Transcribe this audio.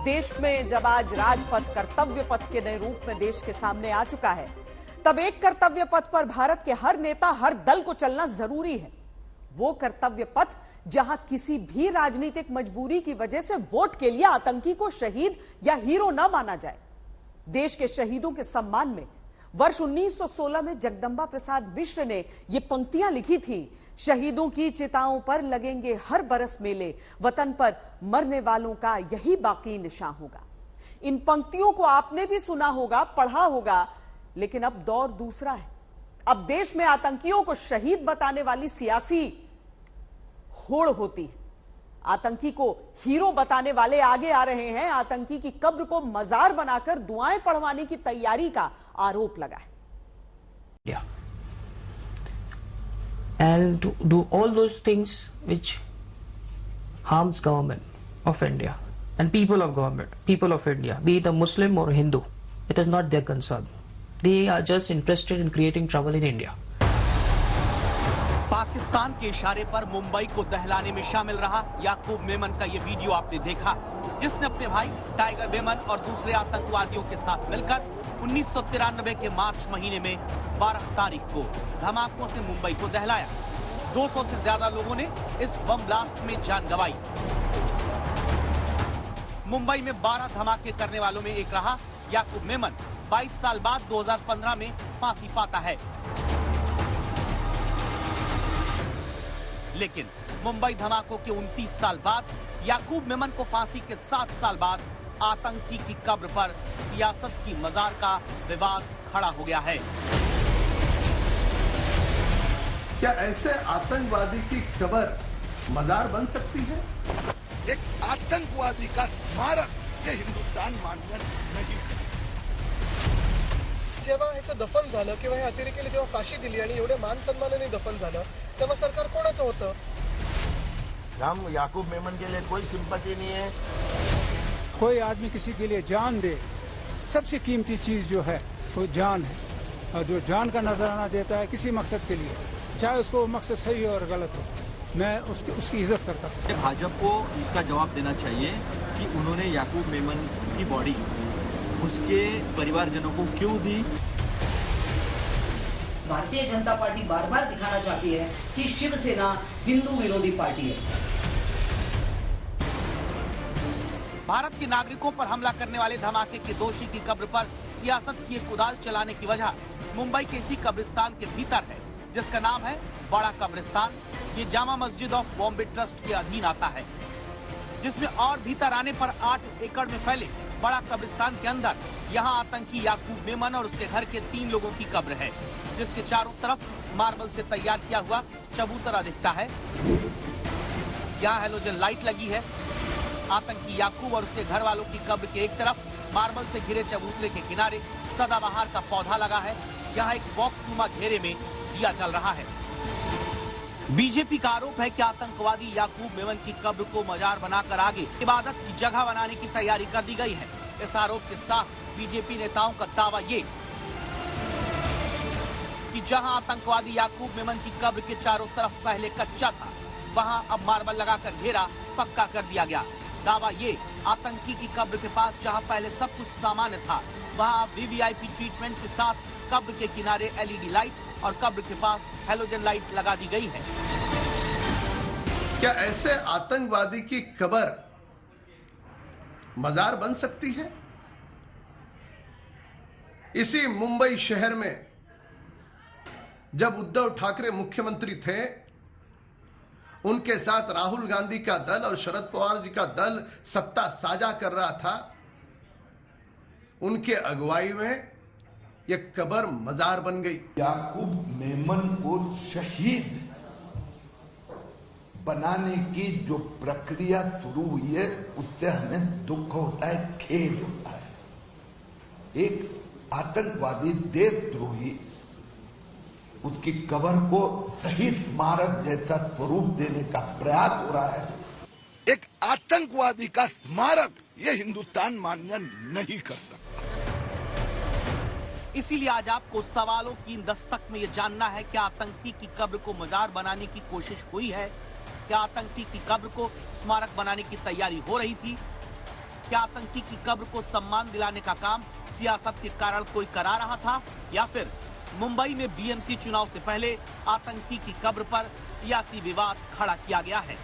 देश में जब आज राजपथ कर्तव्य पथ के नए रूप में देश के सामने आ चुका है, तब एक कर्तव्य पथ पर भारत के हर नेता, हर दल को चलना जरूरी है। वो कर्तव्य पथ जहां किसी भी राजनीतिक मजबूरी की वजह से वोट के लिए आतंकी को शहीद या हीरो न माना जाए। देश के शहीदों के सम्मान में वर्ष 1916 में जगदंबा प्रसाद मिश्र ने ये पंक्तियां लिखी थी, शहीदों की चिताओं पर लगेंगे हर बरस मेले, वतन पर मरने वालों का यही बाकी निशान होगा। इन पंक्तियों को आपने भी सुना होगा, पढ़ा होगा, लेकिन अब दौर दूसरा है। अब देश में आतंकियों को शहीद बताने वाली सियासी होड़ होती है। आतंकी को हीरो बताने वाले आगे आ रहे हैं। आतंकी की कब्र को मजार बनाकर दुआएं पढ़वाने की तैयारी का आरोप लगा है। And to do all those things which harms government of India and people of government, people of India, be it a Muslim or Hindu, it is not their concern. They are just interested in creating trouble in India. Pakistan के इशारे पर मुंबई को दहलाने में शामिल रहा याकूब मेमन का ये video आपने देखा, जिसने अपने भाई टाइगर मेमन और दूसरे आतंकवादियों के साथ मिलकर 1993 के मार्च महीने में 12 तारीख को धमाकों से मुंबई को दहलाया। 200 से ज्यादा लोगों ने इस बम ब्लास्ट में जान गंवाई। मुंबई में 12 धमाके करने वालों में एक रहा याकूब मेमन। 22 साल बाद 2015 में फांसी पाता है। लेकिन मुंबई धमाकों के 29 साल बाद याकूब मेमन को फांसी के 7 साल बाद आतंकी की कब्र पर सियासत की मजार का विवाद खड़ा हो गया है। क्या ऐसे आतंकवादी की कब्र मजार बन सकती है? एक आतंकवादी का स्मारक ये हिंदुस्तान मान्य नहीं करता। जेव्हा ह्याचं दफन झालं किंवा हे अतिरेकीला जेव्हा फाशी दिली आणि एवढे मान सन्मानाने दफन झालं, तेव्हा सरकार कोणाचं होतं? हम याकूब मेमन के लिए कोई सिंपैथी नहीं है। कोई आदमी किसी के लिए जान दे, सबसे कीमती चीज जो है वो जान है, और जो जान का नजराना देता है किसी मकसद के लिए, चाहे उसको मकसद सही हो और गलत हो, मैं उसकी इज्जत करता हूँ। भाजपा को इसका जवाब देना चाहिए कि उन्होंने याकूब मेमन की बॉडी उसके परिवारजनों को क्यों दी। भारतीय जनता पार्टी बार बार दिखाना चाहती है कि शिवसेना हिंदू विरोधी पार्टी है। भारत के नागरिकों पर हमला करने वाले धमाके के दोषी की कब्र पर सियासत की एक उदाल चलाने की वजह मुंबई के इसी कब्रिस्तान के भीतर है, जिसका नाम है बड़ा कब्रिस्तान। ये जामा मस्जिद ऑफ बॉम्बे ट्रस्ट के अधीन आता है, जिसमें और भीतर आने पर 8 एकड़ में फैले बड़ा कब्रिस्तान के अंदर यहाँ आतंकी याकूब मेमन और उसके घर के 3 लोगों की कब्र है, जिसके चारों तरफ मार्बल से तैयार किया हुआ चबूतरा दिखता है। यहाँ हेलोजन लाइट लगी है। आतंकी याकूब और उसके घर वालों की कब्र के एक तरफ मार्बल से घिरे चबूतरे के किनारे सदाबहार का पौधा लगा है। यहाँ एक बॉक्स नुमा घेरे में दिया चल रहा है। बीजेपी का आरोप है कि आतंकवादी याकूब मेमन की कब्र को मजार बनाकर आगे इबादत की जगह बनाने की तैयारी कर दी गई है। इस आरोप के साथ बीजेपी नेताओं का दावा ये कि जहां आतंकवादी याकूब मेमन की कब्र के चारों तरफ पहले कच्चा था, वहां अब मार्बल लगाकर घेरा पक्का कर दिया गया। दावा ये आतंकी की कब्र के पास जहां पहले सब कुछ सामान्य था, वहां वीवीआईपी ट्रीटमेंट के साथ कब्र के किनारे एलईडी लाइट और कब्र के पास हेलोजन लाइट लगा दी गई है। क्या ऐसे आतंकवादी की कब्र मजार बन सकती है? इसी मुंबई शहर में जब उद्धव ठाकरे मुख्यमंत्री थे, उनके साथ राहुल गांधी का दल और शरद पवार जी का दल सत्ता साझा कर रहा था। उनके अगुवाई में यह कब्र मजार बन गई। याकूब मेमन को शहीद बनाने की जो प्रक्रिया शुरू हुई है, उससे हमें दुख होता है, खेद होता है। एक आतंकवादी देशद्रोही उसकी कब्र को शहीद स्मारक जैसा स्वरूप देने का प्रयास हो रहा है। एक आतंकवादी का स्मारक ये हिंदुस्तान मान्य नहीं कर सकता। इसीलिए आज आपको सवालों की दस्तक में ये जानना है कि आतंकी की कब्र को मजार बनाने की कोशिश हुई है, क्या आतंकी की कब्र को स्मारक बनाने की तैयारी हो रही थी, क्या आतंकी की कब्र को सम्मान दिलाने का काम सियासत के कारण कोई करा रहा था, या फिर मुंबई में बीएमसी चुनाव से पहले आतंकी की कब्र पर सियासी विवाद खड़ा किया गया है?